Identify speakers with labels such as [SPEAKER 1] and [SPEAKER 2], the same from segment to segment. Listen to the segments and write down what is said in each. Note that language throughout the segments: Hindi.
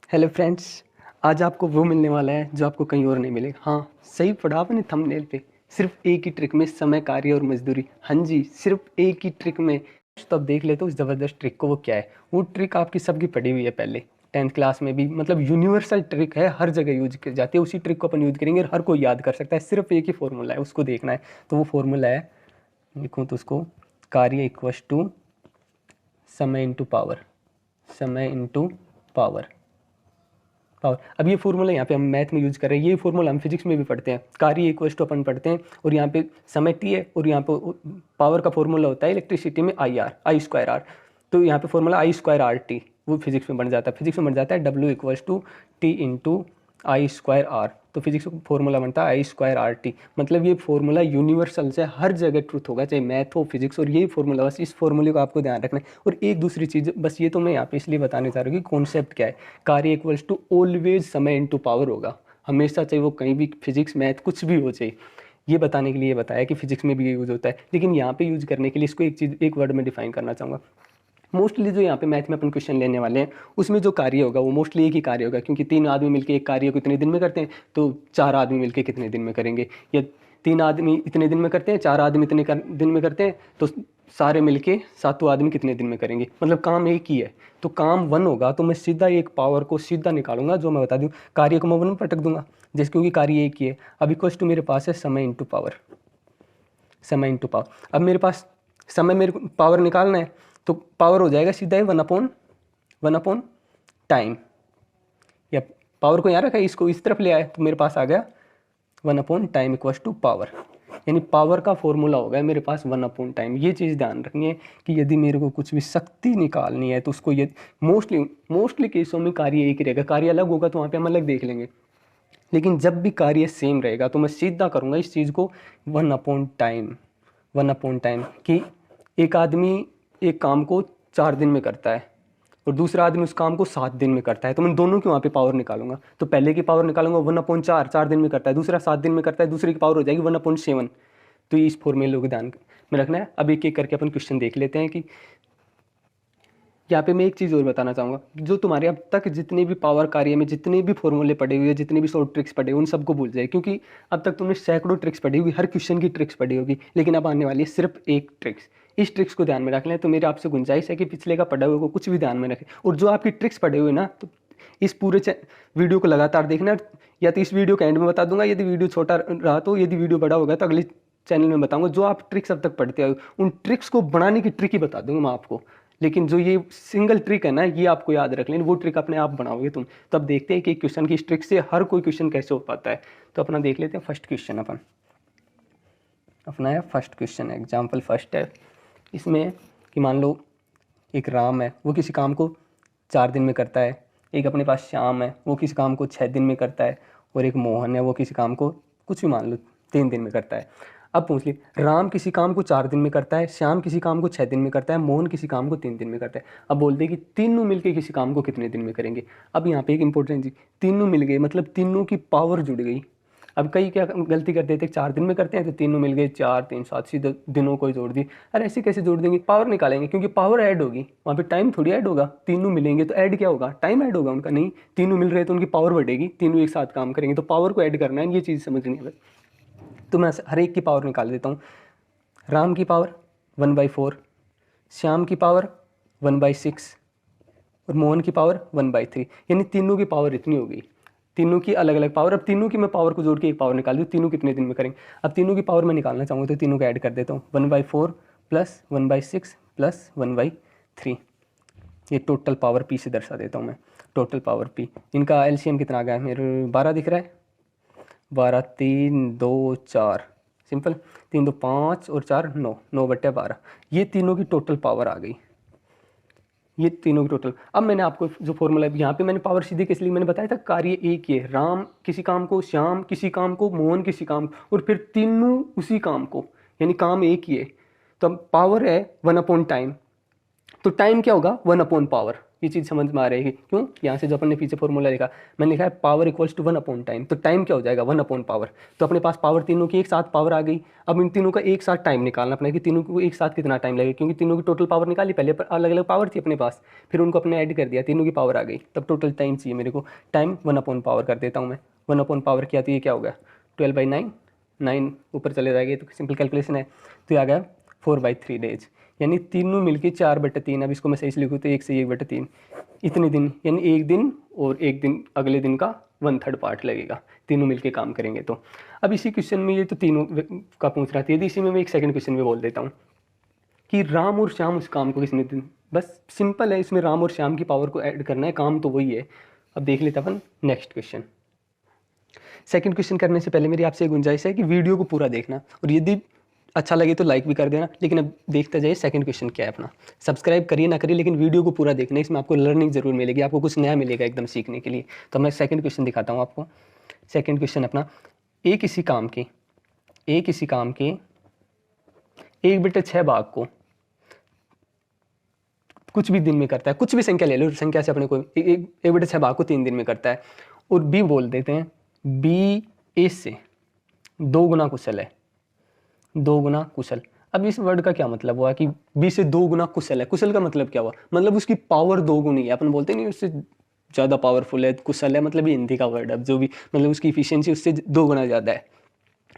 [SPEAKER 1] Hello friends. आज आपको वो मिलने वाला है जो आपको कहीं और नहीं मिलेगा। हाँ, सही पढ़ा आपने थंबनेल पे। सिर्फ एक ही ट्रिक में समय, कार्य और मजदूरी। हाँ जी, सिर्फ एक ही ट्रिक में। तो अब देख लेते हो उस ज़बरदस्त ट्रिक को। वो क्या है? वो ट्रिक आपकी सबकी पढ़ी हुई है पहले 10th क्लास में भी। मतलब यूनिवर्सल ट्रिक है, हर जगह यूज की जाती है। उसी ट्रिक को अपन यूज करेंगे और हर कोई याद कर सकता है। सिर्फ एक ही फॉर्मूला है, उसको देखना है। तो वो फॉर्मूला है, लिखूँ तो उसको, कार्य इक्वस टू समय इंटू पावर। समय इंटू पावर। पावर। अब ये फॉर्मूला यहाँ पे हम मैथ में यूज कर रहे हैं, ये फॉर्मूला हम फिजिक्स में भी पढ़ते हैं। कार्य इक्वल्स टू अपन पढ़ते हैं, और यहाँ पे समय टी है, और यहाँ पे पावर का फॉर्मूला होता है इलेक्ट्रिसिटी में I R, I square R. तो यहाँ पे formula I square R T, वो फिजिक्स में बन जाता है। फिजिक्स में बन जाता है W equals to T into I square R. तो फिजिक्स का फॉर्मूला बनता है आई स्क्वायर आर टी। मतलब ये फॉर्मूला यूनिवर्सल से हर जगह ट्रूथ होगा, चाहे मैथ हो फिजिक्स, और ये फॉर्मूला, बस इस फॉर्मूले को आपको ध्यान रखना है। और एक दूसरी चीज़, बस ये तो मैं यहाँ पे इसलिए बताने चाह रहा हूँ कि कॉन्सेप्ट क्या है। कार्य इक्वल्स टू ऑलवेज समय इंटू पावर होगा हमेशा, चाहे वो कहीं भी फिजिक्स मैथ कुछ भी हो जाए। ये बताने के लिए बताया कि फिजिक्स में भी ये यूज़ होता है, लेकिन यहाँ पे यूज़ करने के लिए इसको एक चीज़, एक वर्ड में डिफाइन करना चाहूँगा। मोस्टली जो यहाँ पे मैथ में अपन क्वेश्चन लेने वाले हैं, उसमें जो कार्य होगा वो मोस्टली एक ही कार्य होगा, क्योंकि 3 आदमी मिलकर एक कार्य को इतने दिन में करते हैं, तो 4 आदमी मिलकर कितने दिन में करेंगे। या 3 आदमी इतने दिन में करते हैं, 4 आदमी इतने दिन में करते हैं, तो सारे मिलके 7 आदमी कितने दिन में करेंगे। मतलब काम एक ही है, तो काम 1 होगा, तो मैं सीधा एक पावर को सीधा निकालूंगा, जो मैं बता दूँ कार्य को मैं 1 में पटक दूंगा, जैसे क्योंकि कार्य एक ही है। अब इक्वल्स टू मेरे पास है समय इंटू पावर। समय इंटू पावर। अब मेरे पास समय, मेरे को पावर निकालना है, तो पावर हो जाएगा सीधा ही 1/1 टाइम। या पावर को यहाँ रखा है, इसको इस तरफ ले आए, तो मेरे पास आ गया 1/टाइम इक्वल्स टू पावर। यानी पावर का फॉर्मूला हो गया मेरे पास 1/टाइम। ये चीज़ ध्यान रखनी है कि यदि मेरे को कुछ भी शक्ति निकालनी है, तो उसको ये मोस्टली केसों में कार्य एक ही रहेगा। कार्य अलग होगा तो वहाँ पे हम अलग देख लेंगे, लेकिन जब भी कार्य सेम रहेगा तो मैं सीधा करूँगा इस चीज़ को 1/टाइम। 1/टाइम कि एक आदमी एक काम को 4 दिन में करता है और दूसरा आदमी उस काम को 7 दिन में करता है, तो मैं दोनों की वहाँ पे पावर निकालूंगा। तो पहले की पावर निकालूंगा 1/4, 4 दिन में करता है, दूसरा 7 दिन में करता है, दूसरे की पावर हो जाएगी 1/7। तो इस फॉर्मूले को ध्यान में रखना है। अब एक एक करके अपन क्वेश्चन देख लेते हैं कि यहाँ पे मैं एक चीज़ और बताना चाहूँगा, जो तुम्हारे अब तक जितने भी पावर कार्य में जितने भी फॉर्मूले पढ़े हुए, जितने भी शॉर्ट ट्रिक्स पढ़े हुए, उन सबको भूल जाए, क्योंकि अब तक तुमने सैकड़ों ट्रिक्स पढ़ी होगी, हर क्वेश्चन की ट्रिक्स पढ़ी होगी, लेकिन अब आने वाली है सिर्फ एक ट्रिक्स। इस ट्रिक्स को ध्यान में रख लें। तो मेरी आपसे गुंजाइश है कि पिछले का पढ़ा हुए को कुछ भी ध्यान में रखें, और जो आपकी ट्रिक्स पढ़े हुए ना, तो इस पूरे वीडियो को लगातार देखना। या तो इस वीडियो के एंड में बता दूंगा, यदि वीडियो छोटा रहा तो, यदि वीडियो बड़ा होगा तो अगले चैनल में बताऊंगा। जो आप ट्रिक्स अब तक पढ़ते आए, उन ट्रिक्स को बनाने की ट्रिक ही बता दूंगा मैं आपको। लेकिन जो ये सिंगल ट्रिक है ना, ये आपको याद रख लेना, वो ट्रिक अपने आप बनाओगे तुम। तो अब देखते हैं कि क्वेश्चन की इस ट्रिक से हर कोई क्वेश्चन कैसे हो पाता है। तो अपना देख लेते हैं फर्स्ट क्वेश्चन। अपना है फर्स्ट क्वेश्चन, एग्जाम्पल फर्स्ट है इसमें कि मान लो एक राम है, वो किसी काम को 4 दिन में करता है। एक अपने पास श्याम है, वो किसी काम को 6 दिन में करता है। और एक मोहन है, वो किसी काम को कुछ भी मान लो 3 दिन में करता है। अब पूछ ली, राम किसी काम को 4 दिन में करता है, श्याम किसी काम को 6 दिन में करता है, मोहन किसी काम को 3 दिन में करता है। अब बोलते हैं कि तीनों मिलकर किसी काम को कितने दिन में करेंगे। अब यहाँ पे एक इंपॉर्टेंट चीज, तीनों मिल गए मतलब तीनों की पावर जुड़ गई। अब कई क्या गलती कर देते हैं, 4 दिन में करते हैं तो तीनों मिल गए 4 3 7, सीधे दिनों को ही जोड़ दी। अरे ऐसे कैसे जोड़ देंगे? पावर निकालेंगे, क्योंकि पावर ऐड होगी, वहाँ पे टाइम थोड़ी ऐड होगा। तीनों मिलेंगे तो ऐड क्या होगा? टाइम ऐड होगा उनका। नहीं, तीनों मिल रहे हैं तो उनकी पावर बढ़ेगी, तीनों एक साथ काम करेंगे, तो पावर को ऐड करना है, ये चीज़ समझनी है। तो मैं हर एक की पावर निकाल देता हूँ। राम की पावर 1/4, श्याम की पावर 1/6, और मोहन की पावर 1/3। यानी तीनों की पावर इतनी हो गई, तीनों की अलग अलग पावर। अब तीनों की मैं पावर को जोड़ के एक पावर निकाल दूँ, तीनों कितने दिन में करेंगे। अब तीनों की पावर मैं निकालना चाहूँगा तो तीनों को ऐड कर देता हूँ, 1/4 प्लस 1/6 प्लस 1/3। ये टोटल पावर पी से दर्शा देता हूँ मैं, टोटल पावर पी। इनका एलसीएम कितना आ गया मेरे? 12 दिख रहा है। 12 3 2 4, सिंपल। 3 2 5 और 4 9, 9/12। ये तीनों की टोटल पावर आ गई, ये तीनों की टोटल। अब मैंने आपको जो फॉर्मूला यहाँ पे मैंने पावर सीधे किस लिए मैंने बताया था, कार्य एक ही है। राम किसी काम को, श्याम किसी काम को, मोहन किसी काम को, और फिर तीनों उसी काम को, यानी काम एक ही है। तो अब पावर है 1/टाइम, तो टाइम क्या होगा? 1/पावर। ये चीज़ समझ में आ रही है क्यों? यहाँ से जो अपन ने पीछे फॉर्मूला लिखा, मैंने लिखा है पावर इक्वल्स टू 1/टाइम। तो टाइम क्या हो जाएगा? 1/पावर। तो अपने पास पावर तीनों की एक साथ पावर आ गई। अब इन तीनों का एक साथ टाइम निकालना अपना कि तीनों को एक साथ कितना टाइम लगेगा, क्योंकि तीनों की टोटल पावर निकाली, पहले पर अलग अलग पावर थी अपने पास, फिर उनको अपने ऐड कर दिया, तीनों की पावर आ गई, तब टोटल टाइम चाहिए मेरे को। टाइम 1/पावर कर देता हूँ मैं। 1/पावर क्या, तो ये क्या हो गया 12/9, 9 ऊपर चले जाएंगे तो सिंपल कैलकुलेशन है, तो ये आ गया 4/3 डेज, यानी तीनों मिलके 4/3। अब इसको मैं सही से लिखूँ तो 1 से 1/3 इतने दिन, यानी एक दिन और एक दिन अगले दिन का 1/3 पार्ट लगेगा, तीनों मिलके काम करेंगे तो। अब इसी क्वेश्चन में ये तो तीनों का पूछ रहा था, यदि इसी में मैं एक सेकंड क्वेश्चन में बोल देता हूँ कि राम और श्याम उस काम को किसने दिन, बस सिंपल है, इसमें राम और श्याम की पावर को ऐड करना है, काम तो वही है। अब देख लेते अपन नेक्स्ट क्वेश्चन। सेकंड क्वेश्चन करने से पहले मेरी आपसे गुंजाइश है कि वीडियो को पूरा देखना, और यदि अच्छा लगे तो लाइक भी कर देना। लेकिन अब देखते जाइए सेकंड क्वेश्चन क्या है अपना। सब्सक्राइब करिए ना करिए, लेकिन वीडियो को पूरा देखना, इसमें आपको लर्निंग जरूर मिलेगी, आपको कुछ नया मिलेगा एकदम सीखने के लिए। तो मैं सेकंड क्वेश्चन दिखाता हूँ आपको। सेकंड क्वेश्चन अपना, एक किसी काम के 1/6 भाग को कुछ भी दिन में करता है, कुछ भी संख्या ले लो, संख्या से अपने को 1/6 भाग को 3 दिन में करता है, और बी बोल देते हैं, बी ए से 2 गुना कुशल है, 2 गुना कुशल। अब इस वर्ड का क्या मतलब हुआ कि बी से 2 गुना कुशल है? कुशल का मतलब क्या हुआ? मतलब उसकी पावर 2 गुनी है, अपन बोलते नहीं उससे ज़्यादा पावरफुल है, कुशल है, मतलब ये हिंदी का वर्ड है। अब जो भी मतलब उसकी इफिशियंसी उससे 2 गुना ज़्यादा है,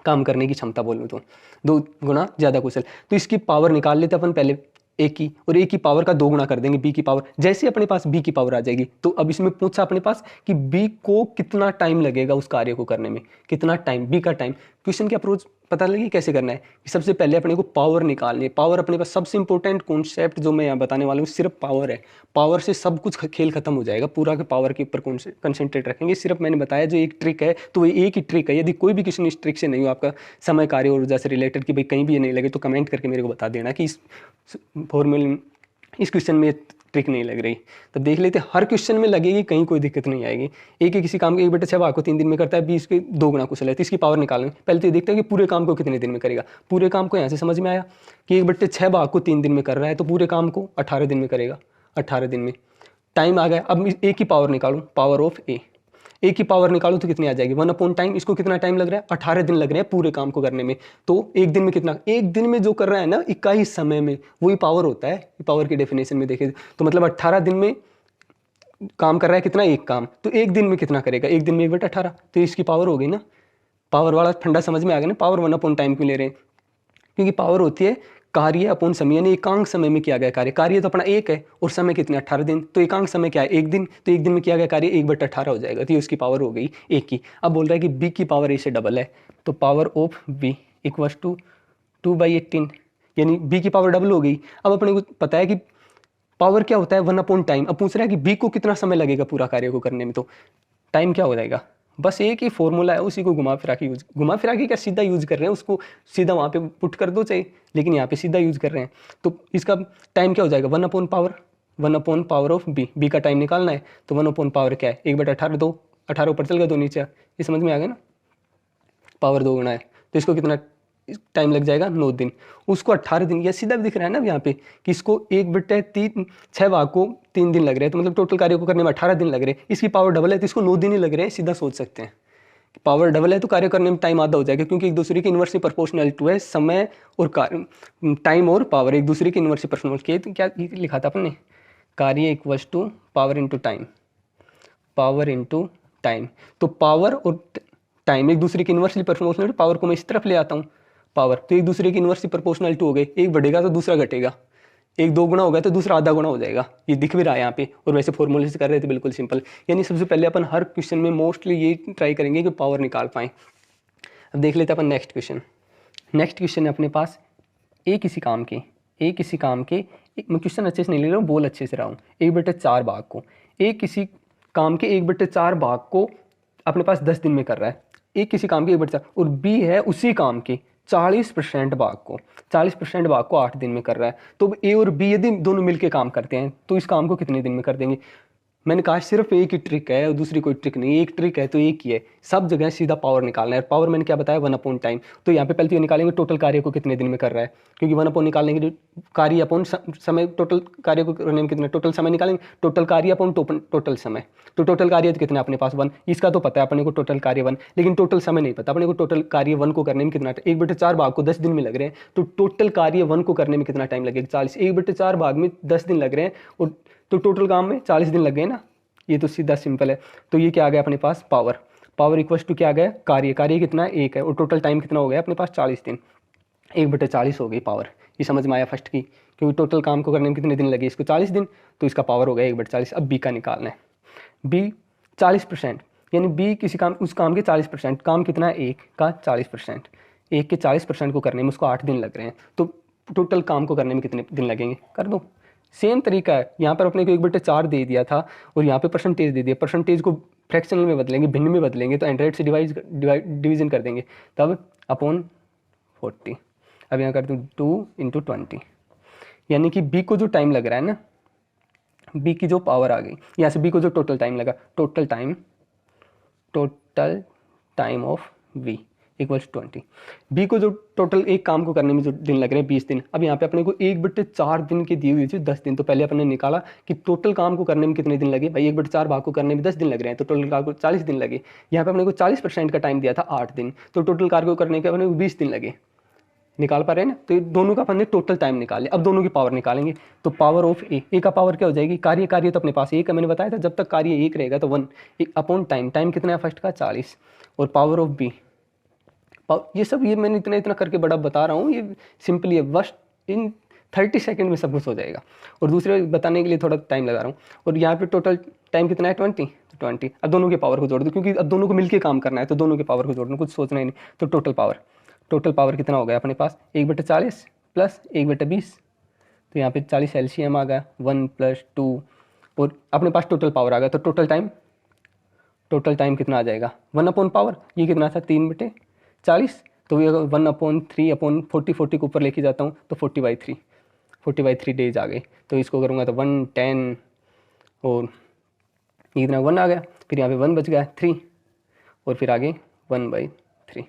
[SPEAKER 1] काम करने की क्षमता बोलूँ तो 2 गुना ज़्यादा कुशल। तो इसकी पावर निकाल लेते अपन पहले ए की, और ए की पावर का 2 गुना कर देंगे बी की पावर। जैसे अपने पास बी की पावर आ जाएगी, तो अब इसमें पूछा अपने पास कि बी को कितना टाइम लगेगा उस कार्य को करने में, कितना टाइम, बी का टाइम। क्वेश्चन की अप्रोच पता लगी कैसे करना है कि सबसे पहले अपने को पावर निकालनी है। पावर अपने पास सबसे इंपॉर्टेंट कॉन्सेप्ट जो मैं यहाँ बताने वाला हूँ सिर्फ पावर है। पावर से सब कुछ खेल खत्म हो जाएगा, पूरा के पावर के ऊपर कंसंट्रेट रखेंगे। सिर्फ मैंने बताया जो एक ट्रिक है, तो वो एक ही ट्रिक है। यदि कोई भी क्वेश्चन इस ट्रिक से नहीं हो, आपका समय कार्य ऊर्जा से रिलेटेड, कि भाई कहीं भी ये नहीं लगे, तो कमेंट करके मेरे को बता देना कि इस फॉर्मूले, इस क्वेश्चन में ट्रिक नहीं लग रही। तो देख लेते, हर क्वेश्चन में लगेगी, कहीं कोई दिक्कत नहीं आएगी। एक ही किसी काम को 1/6 भाग को 3 दिन में करता है, 20 के 2 गुना कुशल है, तो इसकी पावर निकालेंगे। पहले तो ये देखते हैं कि पूरे काम को कितने दिन में करेगा। पूरे काम को यहाँ से समझ में आया कि 1/6 भाग को 3 दिन में कर रहा है, तो पूरे काम को 18 दिन में करेगा, 18 दिन में। टाइम आ गया, अब ए की पावर निकालूं, पावर ऑफ ए की पावर निकालूं तो कितनी आ जाएगी 1/टाइम। इसको कितना टाइम लग रहा है? 18 दिन लग रहे हैं पूरे काम को करने में। तो एक दिन में कितना, एक दिन में जो कर रहा है ना इकाई समय में, वही पावर होता है। पावर की डेफिनेशन में देखें तो मतलब 18 दिन में काम कर रहा है कितना, एक काम, तो एक दिन में कितना करेगा, एक दिन में 1/18, तो इसकी पावर हो गई ना। पावर वाला फंडा समझ में आ गया ना, पावर 1/टाइम क्यों ले रहे हैं? क्योंकि पावर होती है कार्य अपॉन समय, यानी एकांक समय में किया गया कार्य। कार्य तो अपना एक है और समय कितने 18 दिन, तो एकांक समय क्या है, एक दिन, तो एक दिन में किया गया कार्य 1/18 हो जाएगा, तो ये उसकी पावर हो गई एक की। अब बोल रहा है कि बी की पावर ए से डबल है, तो power of B equal to 2/18, यानी बी की पावर डबल हो गई। अब अपने को पता है कि पावर क्या होता है 1/टाइम। अब पूछ रहा है कि बी को कितना समय लगेगा पूरा कार्य को करने में, तो टाइम क्या हो जाएगा, बस एक ही फॉर्मूला है, उसी को घुमा फिरा के क्या सीधा यूज कर रहे हैं, उसको सीधा वहाँ पे पुट कर दो चाहे, लेकिन यहाँ पे सीधा यूज कर रहे हैं। तो इसका टाइम क्या हो जाएगा 1/पावर ऑफ बी का टाइम निकालना है, तो 1/पावर क्या है 1/18, 2 18 ऊपर चल गया, 2 नीचे, ये समझ में आ गया ना। पावर 2 गुना है, तो इसको कितना टाइम लग जाएगा 9 दिन, उसको 18 दिन। यह सीधा भी दिख रहा है ना यहाँ पे कि इसको 1/6 भाग को 3 दिन लग रहे हैं, तो मतलब टोटल कार्य को करने में 18 दिन लग रहे हैं। इसकी पावर डबल है तो इसको 9 दिन ही लग रहे हैं, सीधा सोच सकते हैं। पावर डबल है तो कार्य करने में टाइम आधा हो जाएगा, क्योंकि एक दूसरे के इनवर्सली प्रोपोर्शनल टू है, समय और कार्य, टाइम और पावर एक दूसरे के इनवर्सली प्रोपोर्शनल। तो क्या लिखा था अपन ने, कार्य equals to power into time, power into time. तो पावर और टाइम एक दूसरे के इनवर्सली प्रोपोर्शनल, पावर को मैं इस तरफ ले आता हूँ, पावर तो एक दूसरे की इनवर्सली प्रोपोर्शनल टू हो गए, एक बढ़ेगा तो दूसरा घटेगा, एक 2 गुना होगा तो दूसरा आधा गुना हो जाएगा। ये दिख भी रहा है यहाँ पे, और वैसे फॉर्मूले से कर रहे थे बिल्कुल सिंपल। यानी सबसे पहले अपन हर क्वेश्चन में मोस्टली ये ट्राई करेंगे कि पावर निकाल पाएँ। अब देख लेते हैं अपन नेक्स्ट क्वेश्चन। नेक्स्ट क्वेश्चन है अपने पास, एक किसी काम के मैं क्वेश्चन अच्छे से नहीं ले रहा हूँ, बोल अच्छे से रहा हूँ। 1/4 भाग को, एक किसी काम के 1/4 भाग को अपने पास 10 दिन में कर रहा है। एक किसी काम के 1/4, और बी है उसी काम के 40% भाग को, 40% भाग को 8 दिन में कर रहा है। तो ए और बी यदि दोनों मिलकर काम करते हैं तो इस काम को कितने दिन में कर देंगे? मैंने कहा सिर्फ एक ही ट्रिक है और दूसरी कोई ट्रिक नहीं, एक ट्रिक है तो एक ही है, सब जगह सीधा पावर निकालना है। और पावर मैंने क्या बताया, 1 अपॉन टाइम। तो यहाँ पे पहले तो ये निकालेंगे टोटल कार्य को कितने दिन में कर रहा है, क्योंकि 1 अपॉन निकालने के लिए कार्य अपॉन समय, टोटल कार्य को करने में कितना टोटल समय निकालेंगे, टोटल कार्य अपॉन टोटल समय। तो टोटल कार्य तो कितना अपने पास 1, इसका तो पता है अपने को टोटल कार्य 1, लेकिन टोटल समय नहीं पता अपने को। टोटल कार्य 1 को करने में कितना, 1/4 भाग को 10 दिन में लग रहे हैं, तो टोटल कार्य 1 को करने में कितना टाइम लगेगा, 40। 1/4 भाग में 10 दिन लग रहे हैं और तो टोटल काम में 40 दिन लग गए ना, ये तो सीधा सिंपल है। तो ये क्या आ गया अपने पास, पावर। पावर इक्वल टू क्या आ गया, कार्य। कार्य कितना है, 1 है, और टोटल टाइम कितना हो गया अपने पास, 40 दिन। 1/40 हो गई पावर। ये समझ में आया फर्स्ट की, क्योंकि टोटल काम को करने में कितने दिन लगे, इसको 40 दिन, तो इसका पावर हो गया 1/40। अब बी का निकालना है। बी 40%, यानी बी किसी काम, उस काम के 40%, काम कितना है, 1 का 40%, 1 के 40% को करने में उसको 8 दिन लग रहे हैं, तो टोटल काम को करने में कितने दिन लगेंगे, कर दो। सेम तरीका है, यहाँ पर अपने को 1/4 दे दिया था और यहाँ पे परसेंटेज दे दिया। परसेंटेज को फ्रैक्शनल में बदलेंगे, भिन्न में बदलेंगे, तो 100 से डिवीजन कर देंगे, तब अपॉन 40। अब यहाँ कर दूँ 2 × 20, यानी कि बी को जो टाइम लग रहा है ना, बी की जो पावर आ गई, यहाँ से बी को जो टोटल टाइम लगा, total time of B equals 20। B को जो टोटल एक काम को करने में जो दिन लग रहे हैं 20 दिन। अब यहाँ पे अपने को 1/4 दिन के दिए हुए थे 10 दिन, तो पहले अपने निकाला कि टोटल काम को करने में कितने दिन लगे, भाई 1/4 भाग को करने में 10 दिन लग रहे हैं, तो टोटल काम को 40 दिन लगे। यहाँ पे अपने को 40% का टाइम दिया था 8 दिन, तो टोटल कार्य को करने के अपने को 20 दिन लगे। निकाल पा रहे हैं ना, तो ये दोनों का अपन ने टोटल टाइम निकाले। अब दोनों की पावर निकालेंगे, तो पावर ऑफ ए का पावर क्या हो जाएगी, कार्य तो अपने पास 1 है, मैंने बताया था जब तक कार्य 1 रहेगा तो 1 अपॉन टाइम, टाइम कितना है फर्स्ट का 40, और पावर ऑफ बी। ये सब ये मैंने इतना करके बड़ा बता रहा हूँ, ये सिंपली है, बस इन 30 सेकंड में सब कुछ हो जाएगा, और दूसरे बताने के लिए थोड़ा टाइम लगा रहा हूँ। और यहाँ पे टोटल टाइम कितना है 20। अब दोनों के पावर को जोड़ दो, क्योंकि अब दोनों को मिलके काम करना है, तो दोनों के पावर को जोड़ना, कुछ सोचना ही नहीं। तो टोटल पावर कितना हो गया अपने पास, 1/40 प्लस 1/20, तो यहाँ पे 40 एलसीएम आ गया, 1 + 2, और अपने पास टोटल पावर आ गया। तो टोटल टाइम कितना आ जाएगा, 1 अपॉन पावर, ये कितना था 3/40, तो ये 1/3/40, 40 को ऊपर लेके जाता हूँ तो 40/3 डेज आ गए। तो इसको करूँगा तो 110, और ये कितना 1 आ गया, फिर यहाँ पे 1 बच गया 3, और फिर आगे 1/3,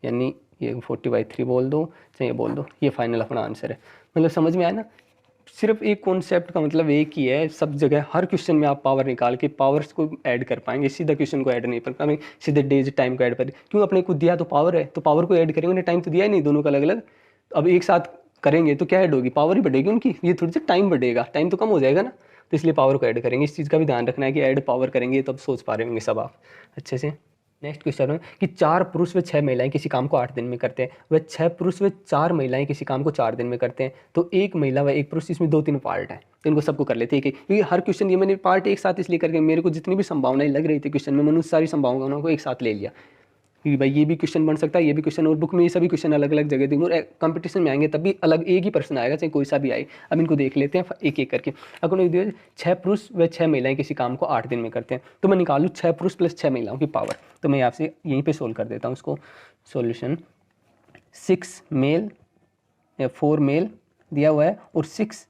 [SPEAKER 1] यानी ये 40/3 बोल दो, चाहे बोल दो, ये फाइनल अपना आंसर है। मतलब समझ में आया ना, सिर्फ एक कॉन्सेप्ट का मतलब एक ही है, सब जगह हर क्वेश्चन में आप पावर निकाल के पावर्स को ऐड कर पाएंगे, सीधा क्वेश्चन को ऐड नहीं कर पाएंगे, सीधे डेज टाइम को ऐड कर, क्यों अपने को दिया तो पावर है, तो पावर को ऐड करेंगे, उन्हें टाइम तो दिया ही नहीं, दोनों का अलग अलग। अब एक साथ करेंगे तो क्या ऐड होगी, पावर ही बढ़ेगी उनकी, ये थोड़ी सी टाइम बढ़ेगा, टाइम तो कम हो जाएगा ना, तो इसलिए पावर को ऐड करेंगे। इस चीज़ का भी ध्यान रखना है कि ऐड पावर करेंगे तब सोच पा रहे होंगे सब आप अच्छे से। नेक्स्ट क्वेश्चन है कि 4 पुरुष व 6 महिलाएं किसी काम को 8 दिन में करते हैं, व 6 पुरुष व 4 महिलाएं किसी काम को 4 दिन में करते हैं, तो 1 महिला व 1 पुरुष, इसमें 2-3 पार्ट है, तो इनको सबको कर लेते हैं, क्योंकि हर क्वेश्चन ये मैंने पार्ट एक साथ इसलिए करके, मेरे को जितनी भी संभावनाएं लग रही थी क्वेश्चन में, मैंने उस सारी संभावनाओं को एक साथ ले लिया कि भाई ये भी क्वेश्चन बन सकता है, ये भी क्वेश्चन, और बुक में ये सभी क्वेश्चन अलग अलग जगह देंगे, और कंपटीशन में आएंगे तब भी अलग एक ही पर्सन आएगा, चाहे कोई सा भी आए। अब इनको देख लेते हैं एक एक करके। अगर 6 पुरुष व 6 महिलाएं किसी काम को 8 दिन में करते हैं, तो मैं निकालूँ 6 पुरुष प्लस 6 महिलाओं की पावर, तो मैं आपसे यहीं पर सोल्व कर देता हूँ उसको। सोल्यूशन 6 मेल या 4 मेल दिया हुआ है और 6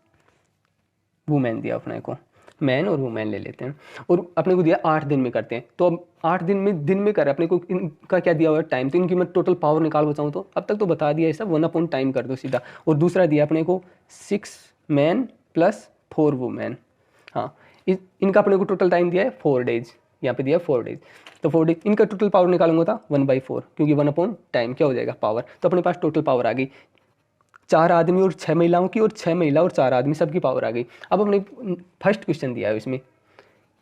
[SPEAKER 1] वुमेन दिया अपने को, मैन और वुमेन ले लेते हैं, और अपने को दिया 8 दिन में करते हैं, तो अब 8 दिन में कर रहे हैं अपने को, इनका क्या दिया हुआ है टाइम, तो इनकी मैं टोटल पावर निकाल बचाऊँ, तो अब तक तो बता दिया है सब, 1 अपॉन टाइम कर दो सीधा। और दूसरा दिया अपने को 6 मैन प्लस 4 वुमेन, हाँ इनका अपने को टोटल टाइम दिया है 4 डेज, यहाँ पे दिया 4 डेज, तो 4 डेज इनका टोटल पावर निकालूंगा था 1/4, क्योंकि 1 अपॉन टाइम क्या हो जाएगा पावर, तो अपने पास टोटल पावर आ गई 4 आदमी और 6 महिलाओं की, और 6 महिला और 4 आदमी सबकी पावर आ गई। अब हमने फर्स्ट क्वेश्चन दिया है इसमें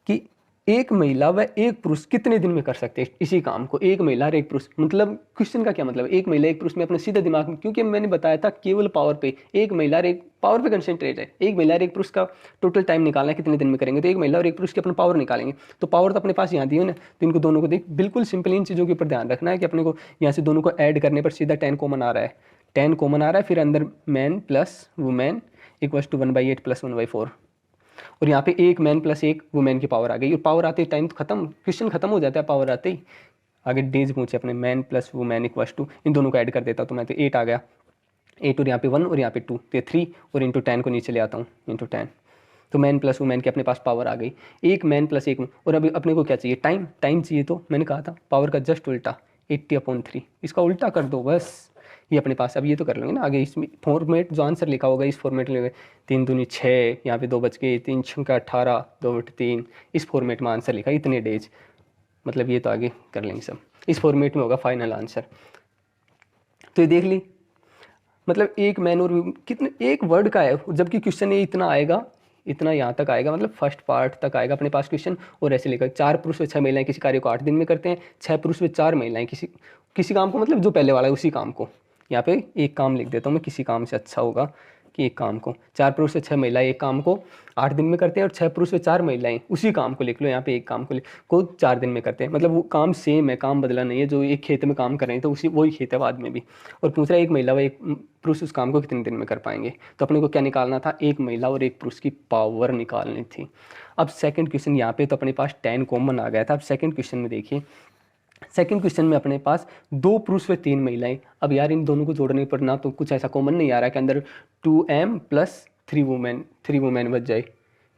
[SPEAKER 1] कि 1 महिला व 1 पुरुष कितने दिन में कर सकते हैं इसी काम को, 1 महिला और 1 पुरुष, मतलब क्वेश्चन का क्या मतलब है, 1 महिला 1 पुरुष में अपने सीधे दिमाग में, क्योंकि मैंने बताया था केवल पावर पे, 1 महिला और 1 पावर पे कंसंट्रेट है, 1 महिला और 1 पुरुष का टोटल टाइम निकालना है कितने दिन में करेंगे, तो 1 महिला और 1 पुरुष की अपने पावर निकालेंगे, तो पावर तो अपने पास यहाँ दी है ना, तो इनको दोनों को देख, बिल्कुल सिंपल इन चीज़ों के ऊपर ध्यान रखना है कि अपने को यहाँ से दोनों को ऐड करने पर सीधा 10 कॉमन आ रहा है, 10 कॉमन आ रहा है, फिर अंदर man plus women equals to 1/8 plus 1/4, और यहाँ पे 1 मैन प्लस 1 वुमेन की पावर आ गई, और पावर आते ही टाइम तो खत्म, क्वेश्चन खत्म हो जाता है पावर आते ही। आगे डेज पूछे अपने man plus women equals to, इन दोनों को ऐड कर देता हूँ, तो मैं तो 8 आ गया, 8 और यहाँ पे 1 और यहाँ पे 2, तो 3, और इंटू 10 को नीचे ले आता हूँ, इंटू 10, तो मैन प्लस वुमेन की अपने पास पावर आ गई, एक मैन प्लस एक। और अभी अपने को क्या चाहिए, टाइम, टाइम चाहिए। तो मैंने कहा था पावर का जस्ट उल्टा 80/3, इसका उल्टा कर दो बस, ये अपने पास। अब ये तो कर लेंगे ना आगे, इसमें फॉर्मेट जो आंसर लिखा होगा इस फॉर्मेट में, 3 दूनी 6, यहाँ पे 2 बच गए, 3 छक्का 18, 2 बटे 3, इस फॉर्मेट में आंसर लिखा, इतने डेज। मतलब ये तो आगे कर लेंगे सब, इस फॉर्मेट में होगा फाइनल आंसर। तो ये देख ली, मतलब एक मैन और कितने, एक वर्ड का है, जबकि क्वेश्चन ये इतना आएगा, इतना यहाँ तक आएगा, मतलब फर्स्ट पार्ट तक आएगा अपने पास क्वेश्चन। और ऐसे लिखा 4 पुरुष व 6 महिलाएं किसी कार्य को 8 दिन में करते हैं, 6 पुरुष व 4 महिलाएं किसी किसी काम को, मतलब जो पहले वाला है उसी काम को। यहाँ पे एक काम लिख देता हूँ मैं, किसी काम से अच्छा होगा कि एक काम को, 4 पुरुष व 6 महिलाएं एक काम को 8 दिन में करते हैं, और 6 पुरुष व 4 महिलाएं उसी काम को लिख लो, यहाँ पे एक काम को 4 दिन में करते हैं। मतलब वो काम सेम है, काम बदला नहीं है, जो एक खेत में काम कर रहे हैं तो उसी वही खेत है बाद में भी। और पूछ रहा है एक महिला व एक पुरुष उस काम को कितने दिन में कर पाएंगे। तो अपने को क्या निकालना था, एक महिला और एक पुरुष की पावर निकालनी थी। अब सेकंड क्वेश्चन यहाँ पे तो अपने पास 10 कॉमन आ गया था। अब सेकंड क्वेश्चन में देखिए, सेकंड क्वेश्चन में अपने पास 2 पुरुष व 3 महिलाएं। अब यार इन दोनों को जोड़ने पर ना तो कुछ ऐसा कॉमन नहीं आ रहा है कि अंदर 2m प्लस 3 वुमेन बच जाए,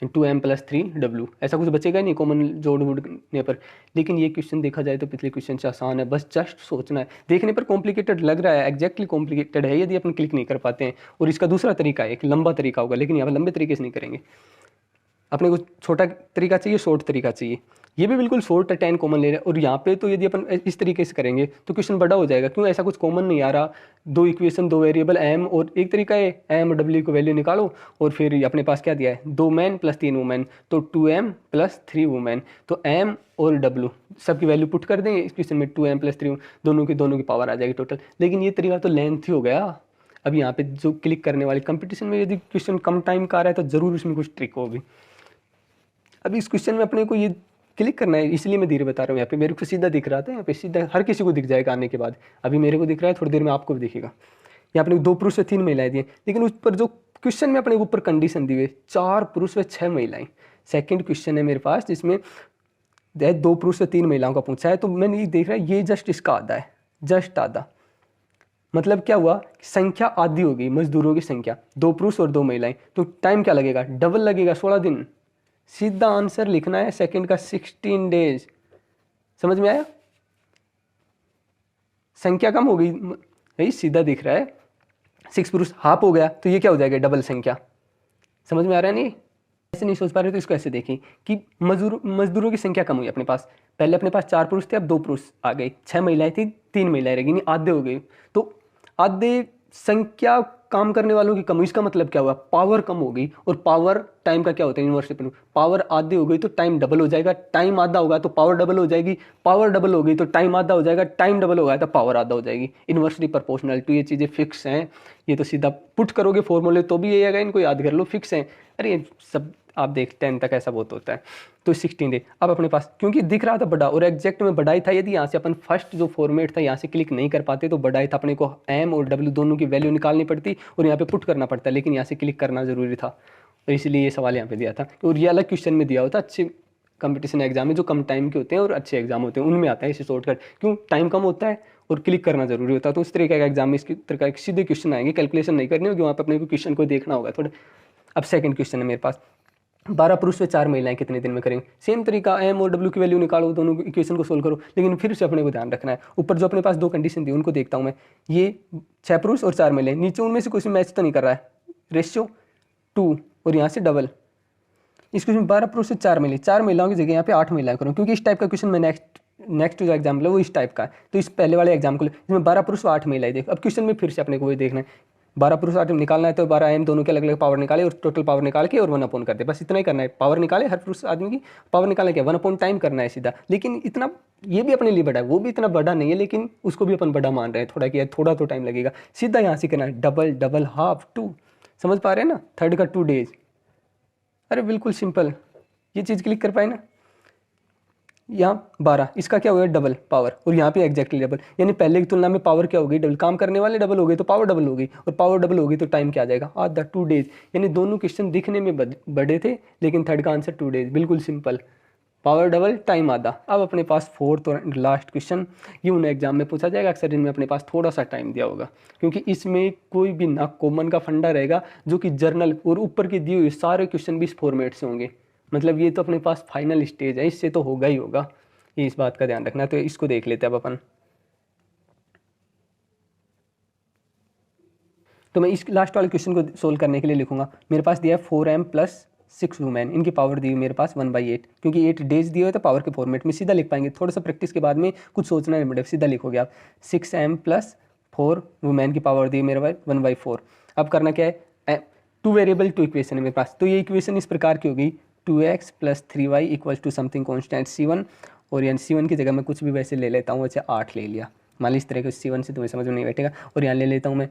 [SPEAKER 1] 2m प्लस 3w, ऐसा कुछ बचेगा नहीं कॉमन जोड़ने पर। लेकिन ये क्वेश्चन देखा जाए तो पिछले क्वेश्चन से आसान है, बस जस्ट सोचना है। देखने पर कॉम्प्लिकेटेड लग रहा है, एग्जैक्टली कॉम्प्लिकेटेड है यदि अपन क्लिक नहीं कर पाते हैं। और इसका दूसरा तरीका है, एक लंबा तरीका होगा, लेकिन यहाँ पर लंबे तरीके से नहीं करेंगे। अपने को छोटा तरीका चाहिए, शॉर्ट तरीका चाहिए। ये भी बिल्कुल शॉर्ट है, 10 कॉमन ले रहे हैं। और यहाँ पे तो यदि अपन इस तरीके से करेंगे तो क्वेश्चन बड़ा हो जाएगा, क्यों, ऐसा कुछ कॉमन नहीं आ रहा। 2 इक्वेशन, 2 वेरिएबल m, और एक तरीका है m और w को वैल्यू निकालो, और फिर अपने पास क्या दिया है, 2 मैन प्लस 3 वुमेन, तो 2m प्लस 3 वुमेन। तो m और w सबकी वैल्यू पुट कर देंगे इस क्वेश्चन में, 2m प्लस 3, दोनों की पावर आ जाएगी टोटल। लेकिन ये तरीका तो लेंथी हो गया। अब यहाँ पे जो क्लिक करने वाली कंपटीशन में यदि क्वेश्चन कम टाइम का आ रहा है तो जरूर उसमें कुछ ट्रिक होगी। अभी इस क्वेश्चन में अपने को ये क्लिक करना है, इसलिए मैं धीरे बता रहा हूँ। यहाँ पे मेरे को सीधा दिख रहा था, यहाँ पे सीधा हर किसी को दिख जाएगा आने के बाद। अभी मेरे को दिख रहा है, थोड़ी देर में आपको भी दिखेगा। यहाँ अपने 2 पुरुष व 3 महिलाएं दी, लेकिन उस पर जो क्वेश्चन में अपने ऊपर कंडीशन दी हुई 4 पुरुष व 6 महिलाएं। सेकंड क्वेश्चन है मेरे पास जिसमें 2 पुरुष व 3 महिलाओं का पूछा है, तो मैंने ये देख रहा है ये जस्ट इसका आधा है, जस्ट आधा। मतलब क्या हुआ, संख्या आधी हो गई, मजदूरों की संख्या 2 पुरुष और 2 महिलाएं, तो टाइम क्या लगेगा, डबल लगेगा, 16 दिन। सीधा आंसर लिखना है सेकंड का 16 डेज। समझ में आया, संख्या कम हो गई, यही सीधा दिख रहा है, 6 पुरुष हाफ हो गया, तो ये क्या हो जाएगा, डबल संख्या। समझ में आ रहा है नहीं, ऐसे नहीं सोच पा रहे तो इसको ऐसे देखें कि मजदूरों की संख्या कम हुई अपने पास। पहले अपने पास 4 पुरुष थे, अब 2 पुरुष आ गए, 6 महिलाएं थी, 3 महिलाएं रह गई, आधे हो गए। तो आधे संख्या काम करने वालों की कम हुई, इसका मतलब क्या हुआ, पावर कम हो गई। और पावर टाइम का क्या होता है यूनिवर्सिटी, पावर आधी हो गई तो टाइम डबल हो जाएगा, टाइम आधा होगा तो पावर डबल हो जाएगी, पावर डबल हो गई तो टाइम आधा हो जाएगा, टाइम डबल होगा तो पावर आधा हो जाएगी। इन्वर्सिटी प्रोपोर्शनल टू, ये चीज़ें फिक्स हैं, ये तो सीधा पुट करोगे फॉर्मूले तो भी ये आएगा, इनको याद कर लो, फिक्स हैं। अरे ये सब आप देख 10 तक ऐसा बहुत होता है। तो 16 दे अब अपने पास, क्योंकि दिख रहा था बड़ा और एग्जैक्ट में बड़ा ही था। यदि यहाँ से अपन फर्स्ट जो फॉर्मेट था यहाँ से क्लिक नहीं कर पाते तो बड़ा ही था, अपने को m और w दोनों की वैल्यू निकालनी पड़ती और यहाँ पे पुट करना पड़ता, लेकिन यहाँ से क्लिक करना जरूरी था, और इसलिए ये सवाल यहाँ पे दिया था। और ये अलग क्वेश्चन में दिया होता, अच्छे कंपटीशन एग्जाम में जो कम टाइम के होते हैं और अच्छे एग्जाम होते हैं उनमें आता है इसे शॉर्टकट, क्यों, टाइम कम होता है और क्लिक करना जरूरी होता है। तो उस तरीके का एग्जाम में इसकी तरह के सीधे क्वेश्चन आएंगे, कैलकुलेशन नहीं करनी होगी, वहाँ पर अपने को क्वेश्चन को देखना होगा थोड़ा। अब सेकंड क्वेश्चन है मेरे पास, 12 पुरुष व 4 महिलाएं कितने दिन में करेंगे। सेम तरीका, m और w की वैल्यू निकालो, दोनों इक्वेशन को सोल्व करो, लेकिन फिर से अपने को ध्यान रखना है, ऊपर जो अपने पास 2 कंडीशन दी उनको देखता हूँ मैं, ये 6 पुरुष और 4 महिलाएं, नीचे उनमें से कुछ मैच तो नहीं कर रहा है, रेशियो 2 और यहाँ से डबल। इस क्वेश्चन में 12 पुरुष से 4 महिलाएं, 4 महिलाओं की जगह यहाँ पे 8 महिलाएं करूँ, क्योंकि इस टाइप का क्वेश्चन मैं नेक्स्ट जो एग्जाम्पल है वो इस टाइप का है। तो इस पहले वाले एग्जाम्पल इसमें 12 पुरुष और 8 महिलाएं देख। अब क्वेश्चन में फिर से अपने को वही देखना है, 12 पुरुष 8 निकालना है, तो 12 m दोनों के अलग अलग पावर निकाले और टोटल पावर निकाल के और 1 कर दे, बस इतना ही करना है। पावर निकाले हर पुरुष आदमी की पावर निकालने के 1 टाइम करना है सीधा। लेकिन इतना ये भी अपने लिए बड़ा है, वो भी इतना बड़ा नहीं है, लेकिन उसको भी अपन बड़ा मान रहे हैं थोड़ा, कि थोड़ा तो टाइम लगेगा। सीधा यहाँ से करना है, डबल डबल हाफ 2, समझ पा रहे हैं ना, थर्ड का 2 डेज। अरे बिल्कुल सिंपल, ये चीज़ क्लिक कर पाए ना। यहाँ 12, इसका क्या होगा, डबल पावर, और यहाँ पे एग्जैक्टली डबल, यानी पहले की तुलना में पावर क्या हो गई, डबल। काम करने वाले डबल हो गए तो पावर डबल हो गई, और पावर डबल हो गई तो टाइम क्या आ जाएगा, आधा, 2 डेज। यानी दोनों क्वेश्चन दिखने में बड़े थे, लेकिन थर्ड का आंसर 2 डेज, बिल्कुल सिंपल। पावर डबल टाइम आधा। अब अपने पास फोर्थ और लास्ट क्वेश्चन, ये उन्हें एग्जाम में पूछा जाएगा अक्सर, इनमें अपने पास थोड़ा सा टाइम दिया होगा क्योंकि इसमें कोई भी ना कॉमन का फंडा रहेगा जो कि जर्नल और ऊपर के दिए हुए सारे क्वेश्चन भी इस फॉर्मेट से होंगे। मतलब ये तो अपने पास फाइनल स्टेज है, इससे तो होगा ही होगा, ये इस बात का ध्यान रखना। तो इसको देख लेते हैं अब अपन। तो मैं इस लास्ट वाले क्वेश्चन को सोल्व करने के लिए लिखूंगा, मेरे पास दिया है 4m प्लस 6 वुमेन, इनकी पावर दी हुई मेरे पास 1/8, क्योंकि 8 डेज दिए हुए तो पावर के फॉर्मेट में सीधा लिख पाएंगे, थोड़ा सा प्रैक्टिस के बाद में कुछ सोचना नहीं पड़ेगा, सीधा लिखोगे आप। 6m प्लस 4 वुमेन की पावर दी मेरे पास 1/4। अब करना क्या है, टू वेरिएबल टू इक्वेशन है मेरे पास, तो ये इक्वेशन इस प्रकार की होगी 2x plus 3y equal to something constant C1, और यानी C1 की जगह मैं कुछ भी वैसे ले लेता हूँ, वैसे 8 ले लिया, मान ली इस तरह के C1 से तुम्हें समझ में नहीं बैठेगा, और यहाँ ले लेता हूँ मैं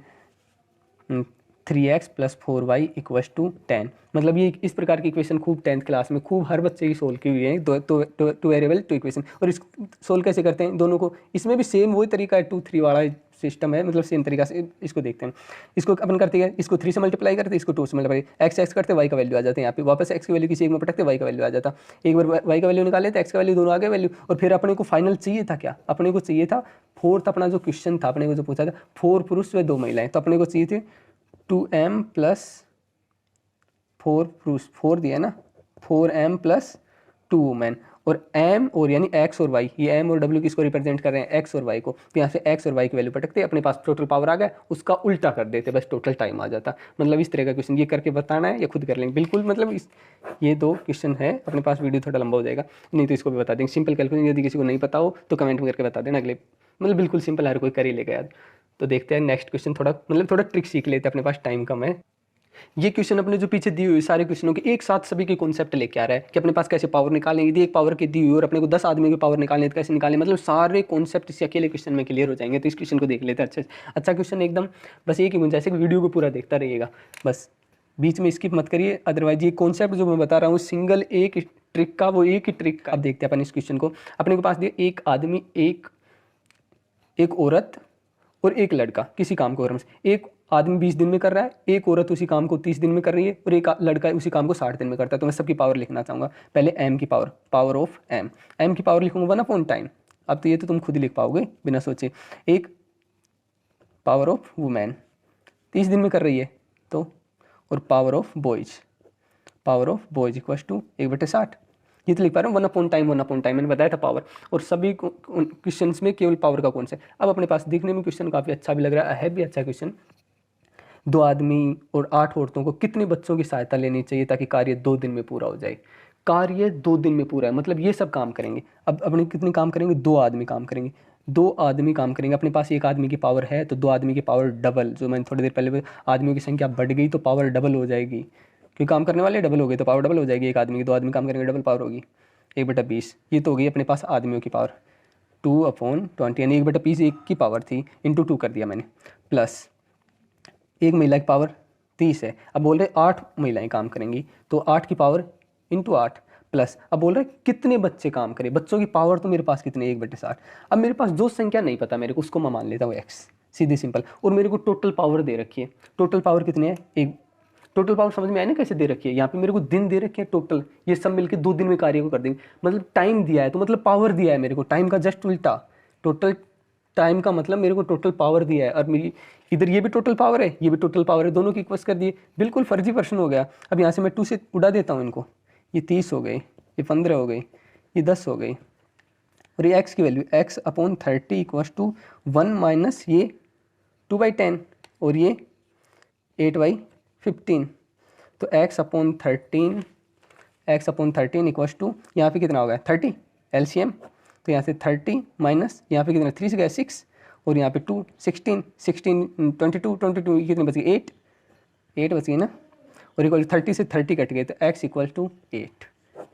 [SPEAKER 1] 3x plus 4y equals to 10। मतलब ये इस प्रकार की इक्वेशन खूब 10th क्लास में खूब हर बच्चे की सोल्व की हुई है, टू वेरिएबल टू इक्वेशन। और इस सोल्व कैसे करते हैं दोनों को, इसमें भी सेम वही तरीका है, 2-3 वाला सिस्टम है, मतलब सेम तरीका से इसको देखते हैं। इसको अपन करते हैं, इसको 3 से मल्टीप्लाई करते हैं, इसको 2 से मल्टीप्लाई, एक्स करते वाई का वैल्यू आ जाते हैं, यहाँ पे वापस एक्स की वैल्यू किसी एक में पटकते वाई का वैल्यू आ जाता, एक बार वाई का वैल्यू निकाले तो एक्स का वैल्यू दोनों आ गए वैल्यू। और फिर अपने को फाइनल चाहिए था क्या, अपने को चाहिए था फोर्थ, अपना जो क्वेश्चन था अपने को जो पूछा था 4 पुरुष व 2 महिलाएं, तो अपने को चाहिए थे 2m प्लस 4 पुरुष, 4 दिया ना, 4m प्लस 2 वुमेन, और m और यानी x और y, ये m और w किसको रिप्रेजेंट कर रहे हैं, x और y को, तो यहाँ से x और y की वैल्यू पटकते अपने पास टोटल पावर आ गया, उसका उल्टा कर देते बस टोटल टाइम आ जाता। मतलब इस तरह का क्वेश्चन ये करके बताना है या खुद कर लेंगे बिल्कुल, मतलब ये 2 क्वेश्चन है अपने पास, वीडियो थोड़ा लंबा हो जाएगा, नहीं तो इसको भी बता देंगे सिंपल कैलकुलेशन, यदि किसी को नहीं पता हो तो कमेंट में करके बता देना, अगले मतलब बिल्कुल सिंपल, हर कोई कर ही लेगा यार। तो देखते हैं नेक्स्ट क्वेश्चन, थोड़ा ट्रिक सीख लेते हैं, अपने पास टाइम कम है। ये क्वेश्चन अपने जो पीछे दी हुई सारे क्वेश्चनों के एक साथ सभी के कॉन्सेप्ट लेके आ रहा है कि अपने पास कैसे पावर निकालें, यदि एक पावर की दी हुई और अपने को 10 आदमी की पावर निकालने तो कैसे निकालें, मतलब सारे कॉन्सेप्ट इस अकेले क्वेश्चन में क्लियर हो जाएंगे। तो इस क्वेश्चन को देख लेते हैं, अच्छा क्वेश्चन एकदम, बस एक ही गुंजाइश है कि वीडियो को पूरा देखता रहिएगा, बस बीच में स्किप मत करिए, अदरवाइज ये कॉन्सेप्ट जो मैं बता रहा हूँ सिंगल एक ट्रिक का, वो एक ही ट्रिक का। अब देखते हैं अपन इस क्वेश्चन को, अपने के पास दिए एक आदमी, एक औरत और एक लड़का किसी काम को करने से, एक आदमी 20 दिन में कर रहा है, एक औरत उसी काम को 30 दिन में कर रही है, और एक लड़का उसी काम को 60 दिन में करता है। तो मैं सबकी पावर लिखना चाहूँगा, पहले m की पावर ऑफ m की पावर लिखूंगा 1 टाइम। अब तो ये तो तुम खुद ही लिख पाओगे बिना सोचे, एक पावर ऑफ वुमेन 30 दिन में कर रही है तो, और power of boys equal to 1/60, ये तो लिख पा रहा हूँ 1 टाइम मैंने बताया था पावर, और सभी क्वेश्चन में केवल पावर का कौन सा है। अब अपने पास दिखने में क्वेश्चन काफ़ी अच्छा भी लग रहा है भी अच्छा क्वेश्चन, 2 आदमी और 8 औरतों को कितने बच्चों की सहायता लेनी चाहिए ताकि कार्य 2 दिन में पूरा हो जाए। कार्य 2 दिन में पूरा है, मतलब ये सब काम करेंगे। अब अपने कितने काम करेंगे, 2 आदमी काम करेंगे, 2 आदमी काम करेंगे। अपने पास एक आदमी की पावर है तो 2 आदमी की पावर डबल, जो मैंने थोड़ी देर पहले, आदमियों की संख्या बढ़ गई तो पावर डबल हो जाएगी, क्योंकि काम करने वाले डबल हो गए तो पावर डबल हो जाएगी, एक आदमी की, 2 आदमी काम करेंगे डबल पावर होगी, 1/20। ये तो हो गई अपने पास आदमियों की पावर, 2/20 यानी 1/20 एक की पावर थी, इंटू 2 कर दिया मैंने, प्लस एक महिला की पावर 30 है। अब बोल रहे 8 महिलाएं काम करेंगी तो 8 की पावर इंटू 8, प्लस अब बोल रहे कितने बच्चे काम करें, बच्चों की पावर तो मेरे पास कितने 1/60। अब मेरे पास जो संख्या नहीं पता मेरे को, उसको मैं मान लेता हूँ x, सीधी सिंपल, और मेरे को टोटल पावर दे रखी है, टोटल पावर कितने हैं, एक, टोटल पावर समझ में आया ना कैसे दे रखी है, यहाँ पे मेरे को दिन दे रखे हैं टोटल, ये सब मिलकर 2 दिन में कार्य को कर देंगे, मतलब टाइम दिया है तो मतलब पावर दिया है मेरे को, टाइम का जस्ट उल्टा, टोटल टाइम का मतलब मेरे को टोटल पावर दिया है, और मेरी इधर ये भी टोटल पावर है, ये भी टोटल पावर है, दोनों की इक्वस कर दिए, बिल्कुल फर्जी प्रश्न हो गया। अब यहाँ से मैं 2 से उड़ा देता हूँ इनको, ये 30 हो गई, ये 15 हो गई, ये 10 हो गई, और ये x की value x/30 equals to 1 minus ये 2/10 और ये 8/15, तो x/13 इक्वस टू यहाँ पे कितना हो गया 30 LCM, तो यहाँ से 30 माइनस यहाँ पे कितना 3 से गया 6, और यहाँ पे 2 16 22 कितने बच गए 8 बच गए ना, और इक्वल 30 से 30 कट गए तो x इक्वल टू 8।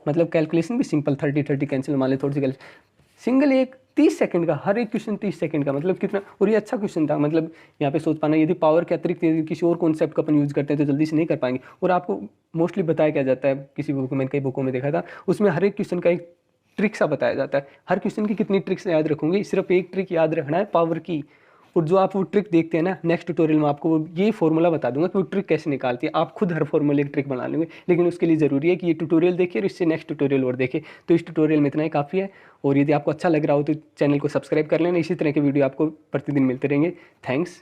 [SPEAKER 1] मतलब कैलकुलेशन भी सिंपल, 30 कैंसिल, मान ले थोड़ी सी कैलकुलेशन, सिंगल एक 30 सेकंड का, हर एक क्वेश्चन 30 सेकंड का, मतलब कितना, और ये अच्छा क्वेश्चन था। मतलब यहाँ पे सोच पाना, यदि पावर के अतिरिक्त यदि किसी और कॉन्सेप्ट का अपन यूज़ करते हैं तो जल्दी से नहीं कर पाएंगे, और आपको मोस्टली बताया क्या जाता है, किसी बुक में, कई बुकों में देखा था, उसमें हर एक क्वेश्चन का एक ट्रिक सा बताया जाता है। हर क्वेश्चन की कितनी ट्रिक्स याद रखूंगी, सिर्फ एक ट्रिक याद रखना है पावर की, और जो आप वो ट्रिक देखते हैं ना, नेक्स्ट ट्यूटोरियल में आपको ये फॉर्मूला बता दूंगा कि वो ट्रिक कैसे निकालती है। आप खुद हर फॉर्मूले की ट्रिक बना लेंगे, लेकिन उसके लिए ज़रूरी है कि ये ट्यूटोरियल देखिए और इससे नेक्स्ट ट्यूटोरियल और देखिए। तो इस ट्यूटोरियल में इतना ही काफ़ी है, और यदि आपको अच्छा लग रहा हो तो चैनल को सब्सक्राइब कर लेना। इसी तरह के वीडियो आपको प्रतिदिन मिलते रहेंगे। थैंक्स।